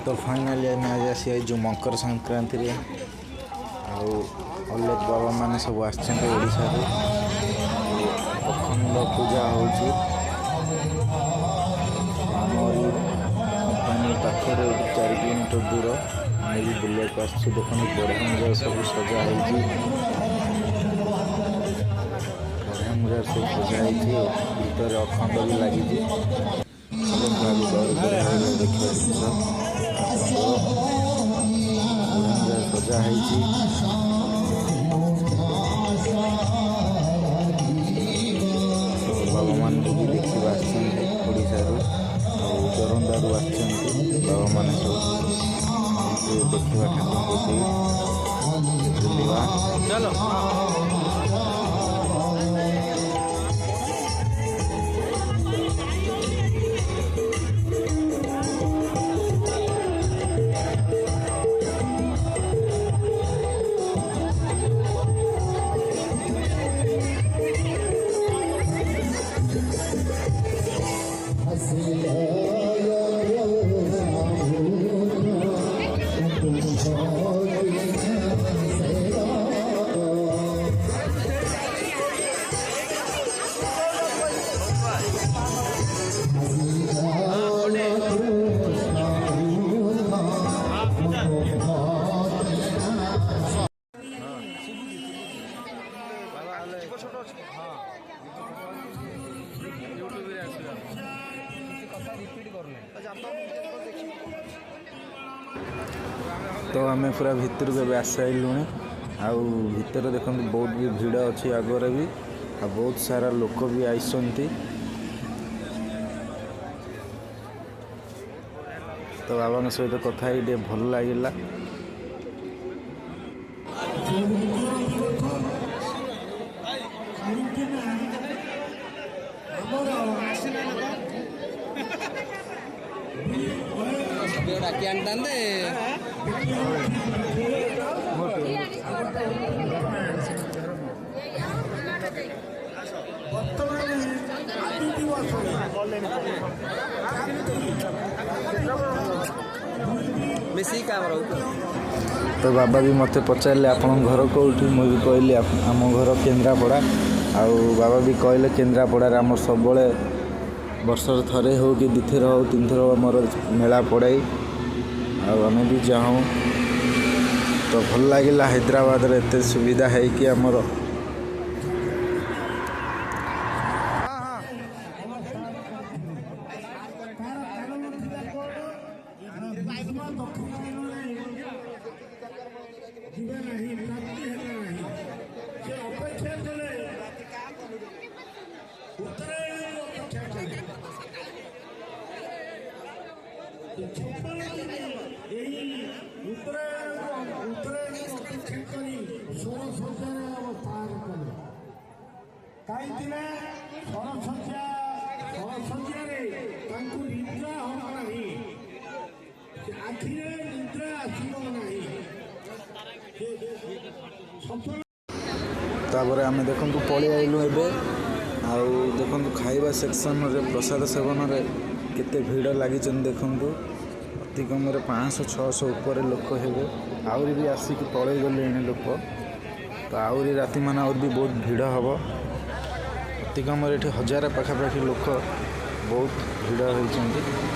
तो फाइनाली आम आज आसी जो मकर संक्रांति आउ अलेख बाबा मैंने सब आशा अखंड पूजा होमरी कंपानी पाखर 4 किलोमीटर दूर आम बुले आसु देखो बढ़िया मुझे सब सजा बढ़िया सब सजाई भीतर अखंड भी लगी देखा जिन सजा बाबा मान भी देखा आशारू जोरंदारू बाबा मान सब देखा ठाकुर बुलवा चलो तो आम पूरा भितर को आस सारूँ आउ भितर देखो बहुत भी भिड़ अच्छी आगे भी आ बहुत सारा लोक भी आसती तो बाबा सहित कथा ही भल लगे तो बाबा भी मत पचारे आपण घर कौटी मुझे कहली आम घर केन्द्रापड़ा आउ बाबा भी कहले केन्द्रापड़ा आम सब वर्ष थे हो कि 2 थर हो 3 थर आमर मेला पड़ाई आम भी जाऊँ तो भल लगे हैदराबाद एत सुविधा है कि आमर तापर आम देखु पलि आइलु एबे आउ देखु खाइबा सेक्शन रे प्रसाद सेवन रे केते भीड़ लगी देखु अति कम 500-600 ऊपर लोक हेबे आउरी भी आसिक पलि गले लोक तो आउरी राति मान आउरी भी बहुत भीड़ हम अति कम 1000 पाखापाखि लोक बहुत भीड़ होती।